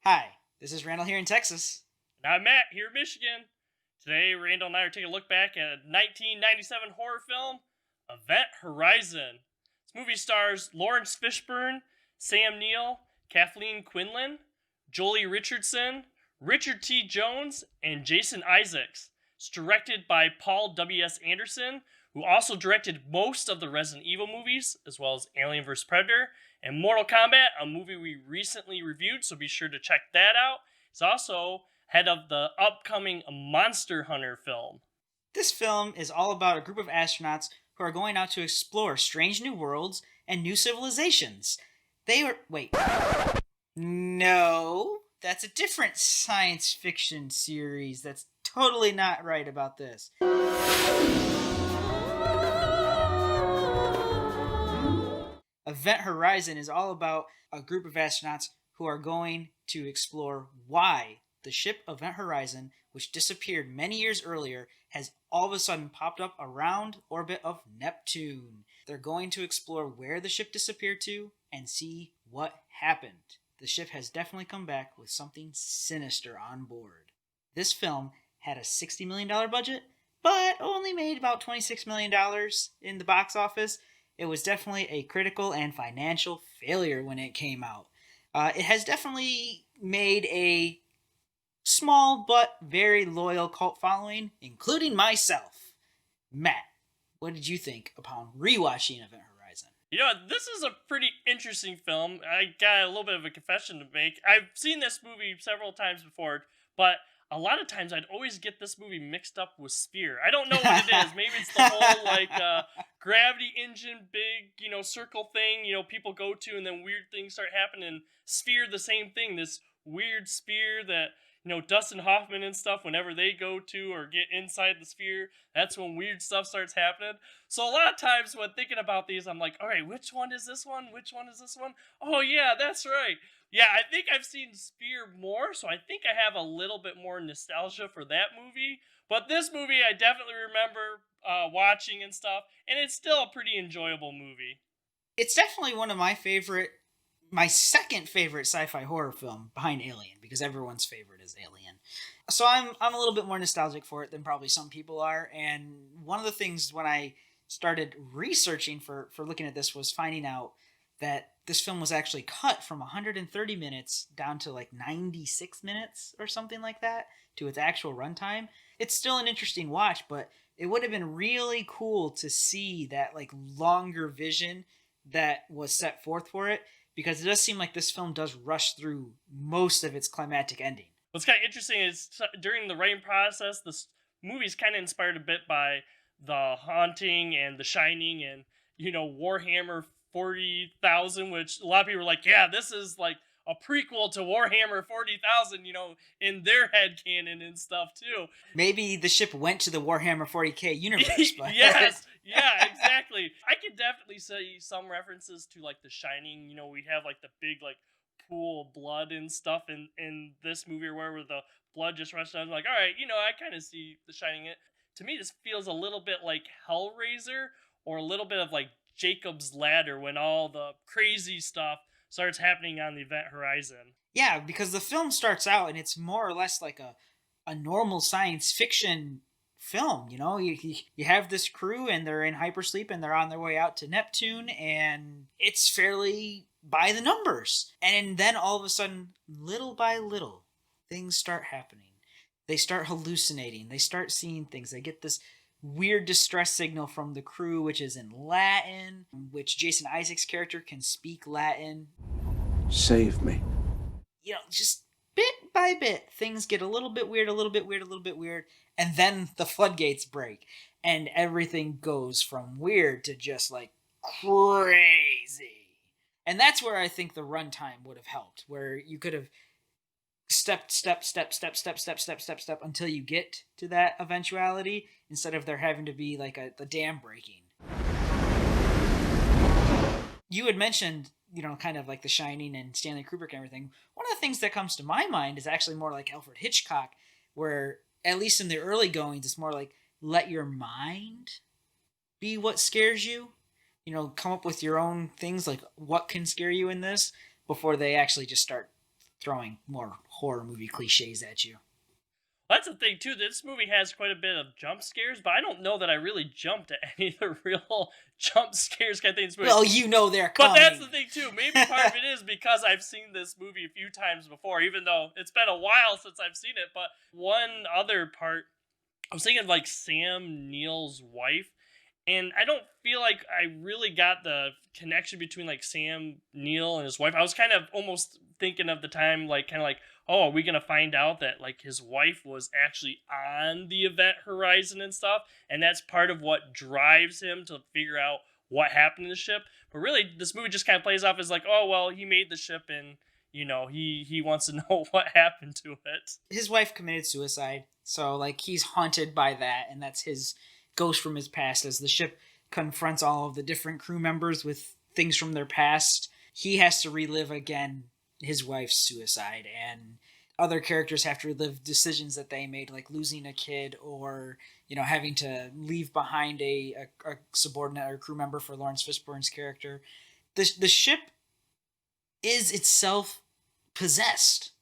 Hi, this is Randle here in Texas. And I'm Matt here in Michigan. Today, Randall and I are taking a look back at a 1997 horror film, Event Horizon. This movie stars Lawrence Fishburne, Sam Neill, Kathleen Quinlan, Jolie Richardson, Richard T. Jones, and Jason Isaacs. It's directed by Paul W.S. Anderson, who also directed most of the Resident Evil movies, as well as Alien vs. Predator and Mortal Kombat, a movie we recently reviewed, so be sure to check that out. He's also head of the upcoming Monster Hunter film. This film is all about a group of astronauts who are going out to explore strange new worlds and new civilizations. They are. Wait. No, that's a different science fiction series. That's totally not right about this. Event Horizon is all about a group of astronauts who are going to explore why the ship Event Horizon, which disappeared many years earlier, has all of a sudden popped up around orbit of Neptune. They're going to explore where the ship disappeared to and see what happened. The ship has definitely come back with something sinister on board. This film had a $60 million budget, but only made about $26 million in the box office. It was definitely a critical and financial failure when it came out. It has definitely made a small but very loyal cult following, including myself. Matt, what did you think upon rewatching Event Horizon? You know, this is a pretty interesting film. I got a little bit of a confession to make. I've seen this movie several times before, but a lot of times I'd always get this movie mixed up with Spear. I don't know what it is. Maybe it's the whole gravity engine big, circle thing, people go to and then weird things start happening. Sphere the same thing. This weird sphere that Dustin Hoffman and stuff, whenever they go to or get inside the sphere, that's when weird stuff starts happening. So a lot of times when thinking about these, I'm like, all right, which one is this one? Which one is this one? Oh yeah, that's right. Yeah, I think I've seen Sphere more, so I think I have a little bit more nostalgia for that movie. But this movie, I definitely remember watching and stuff, and it's still a pretty enjoyable movie. It's definitely one of my second favorite sci-fi horror film behind Alien, because everyone's favorite is Alien. So I'm a little bit more nostalgic for it than probably some people are. And one of the things when I started researching for looking at this was finding out that this film was actually cut from 130 minutes down to like 96 minutes or something like that to its actual runtime. It's still an interesting watch, but it would have been really cool to see that like longer vision that was set forth for it, because it does seem like this film does rush through most of its climactic ending. What's kind of interesting is during the writing process, this movie's kind of inspired a bit by The Haunting and The Shining and, Warhammer 40,000, which a lot of people are like, yeah, this is like a prequel to Warhammer 40,000, in their head canon and stuff too. Maybe the ship went to the Warhammer 40k universe, but Yes, yeah, exactly. I could definitely see some references to like The Shining. We have like the big like pool of blood and stuff in this movie or where the blood just rushed down. I'm like, all right, I kind of see The Shining. It to me, this feels a little bit like Hellraiser or a little bit of like Jacob's Ladder when all the crazy stuff starts happening on the Event Horizon. yeah, because the film starts out and it's more or less like a normal science fiction film. You have this crew and they're in hypersleep and they're on their way out to Neptune, and it's fairly by the numbers. And then all of a sudden, little by little, things start happening. They start hallucinating. They start seeing things. They get this weird distress signal from the crew, which is in Latin, which Jason Isaacs' character can speak Latin. Save me. Just bit by bit, things get a little bit weird, a little bit weird, a little bit weird, and then the floodgates break, and everything goes from weird to just like crazy. And that's where I think the runtime would have helped, where you could have step until you get to that eventuality, instead of there having to be like the dam breaking. You had mentioned, kind of like The Shining and Stanley Kubrick and everything. One of the things that comes to my mind is actually more like Alfred Hitchcock, where, at least in the early goings, it's more like let your mind be what scares you. Come up with your own things, like what can scare you in this, before they actually just start throwing more horror movie cliches at you. That's the thing too. This movie has quite a bit of jump scares, but I don't know that I really jumped at any of the real jump scares kind of things. Well, you know they're coming. But that's the thing too. Maybe part of it is because I've seen this movie a few times before, even though it's been a while since I've seen it. But one other part, I was thinking of like Sam Neill's wife, and I don't feel like I really got the connection between like Sam Neill and his wife. I was kind of almost thinking of the time, like kind of like, oh, are we gonna find out that like his wife was actually on the Event Horizon and stuff, and that's part of what drives him to figure out what happened to the ship. But really, this movie just kind of plays off as like, oh well, he made the ship, and you know he wants to know what happened to it. His wife committed suicide, so like he's haunted by that, and that's his ghost from his past. As the ship confronts all of the different crew members with things from their past, he has to relive again his wife's suicide, and other characters have to relive decisions that they made, like losing a kid, or having to leave behind a subordinate or crew member for Lawrence Fishburne's character. The ship is itself possessed,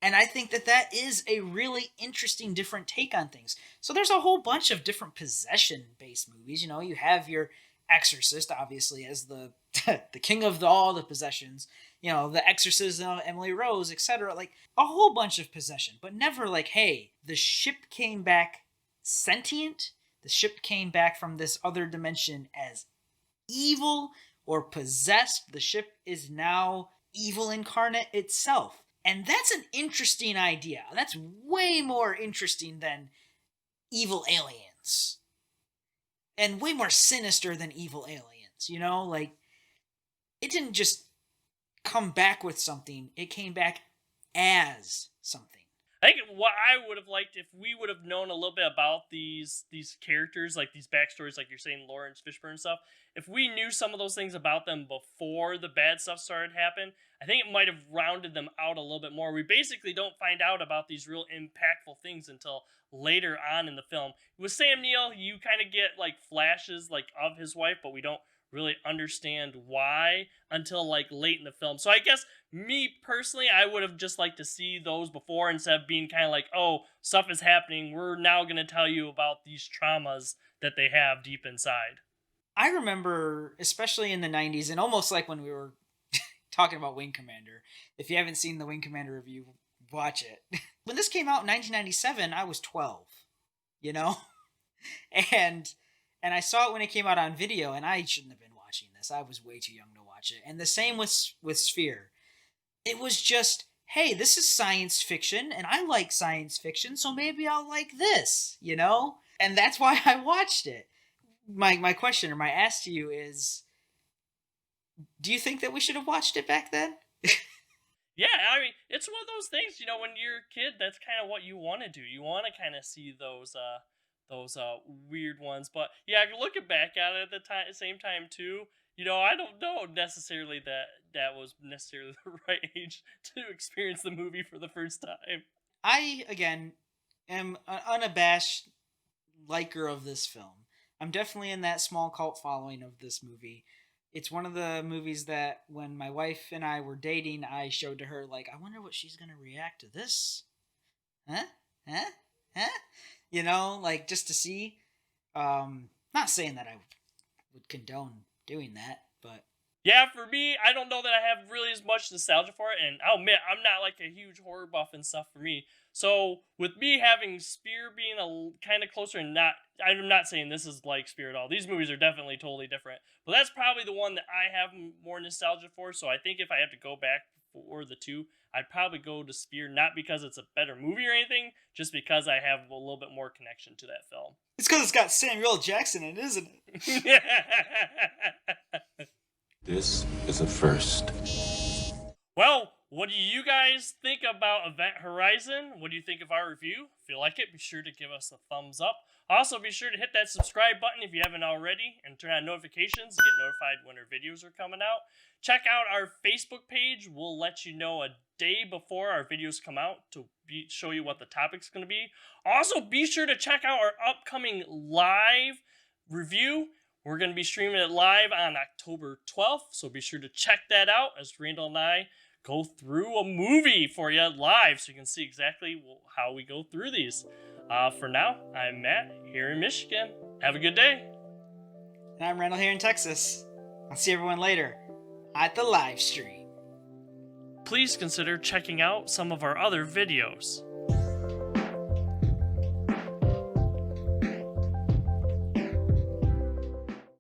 and I think that is a really interesting different take on things. So there's a whole bunch of different possession based movies. You have your Exorcist, obviously, as the the king of all the possessions. The Exorcism of Emily Rose, etc. Like a whole bunch of possession, but never like, hey, the ship came back sentient. The ship came back from this other dimension as evil or possessed. The ship is now evil incarnate itself. And that's an interesting idea. That's way more interesting than evil aliens. And way more sinister than evil aliens, Like, it didn't just come back with something. It came back as something. I think what I would have liked if we would have known a little bit about these characters, like these backstories, like you're saying, Lawrence Fishburne and stuff. If we knew some of those things about them before the bad stuff started happening, I think it might have rounded them out a little bit more. We basically don't find out about these real impactful things until later on in the film. With Sam Neill, you kind of get like flashes like of his wife, but we don't really understand why until like late in the film. So I guess me personally, I would have just liked to see those before instead of being kind of like, oh, stuff is happening. We're now going to tell you about these traumas that they have deep inside. I remember, especially in the 90s, and almost like when we were talking about Wing Commander. If you haven't seen the Wing Commander review, watch it. When this came out in 1997, I was 12, and I saw it when it came out on video, and I shouldn't have been watching this. I was way too young to watch it. And the same with Sphere. It was just, hey, this is science fiction, and I like science fiction, so maybe I'll like this, And that's why I watched it. My question, or my ask to you is, do you think that we should have watched it back then? Yeah, I mean, it's one of those things, when you're a kid, that's kind of what you want to do. You want to kind of see those weird ones. But yeah, looking back at it at the same time too, I don't know necessarily that was necessarily the right age to experience the movie for the first time. I, again, am an unabashed liker of this film. I'm definitely in that small cult following of this movie. It's one of the movies that when my wife and I were dating, I showed to her, like, I wonder what she's going to react to this. Huh? Like, just to see. Not saying that I would condone doing that, but... Yeah, for me, I don't know that I have really as much nostalgia for it, and I'll admit, I'm not like a huge horror buff and stuff for me. So, with me having Spear being a kind of closer, and I'm not saying this is like Spear at all. These movies are definitely totally different. But that's probably the one that I have more nostalgia for, so I think if I have to go back for the two, I'd probably go to Spear, not because it's a better movie or anything, just because I have a little bit more connection to that film. It's because it's got Samuel Jackson in it, isn't it? This is a first. Well, what do you guys think about Event Horizon? What do you think of our review? If you like it, be sure to give us a thumbs up. Also, be sure to hit that subscribe button if you haven't already, and turn on notifications to get notified when our videos are coming out. Check out our Facebook page. We'll let you know a day before our videos come out to show you what the topic's going to be. Also, be sure to check out our upcoming live review. We're going to be streaming it live on October 12th, so be sure to check that out as Randle and I go through a movie for you live so you can see exactly how we go through these. For now, I'm Matt here in Michigan. Have a good day. And I'm Randle here in Texas. I'll see everyone later at the live stream. Please consider checking out some of our other videos.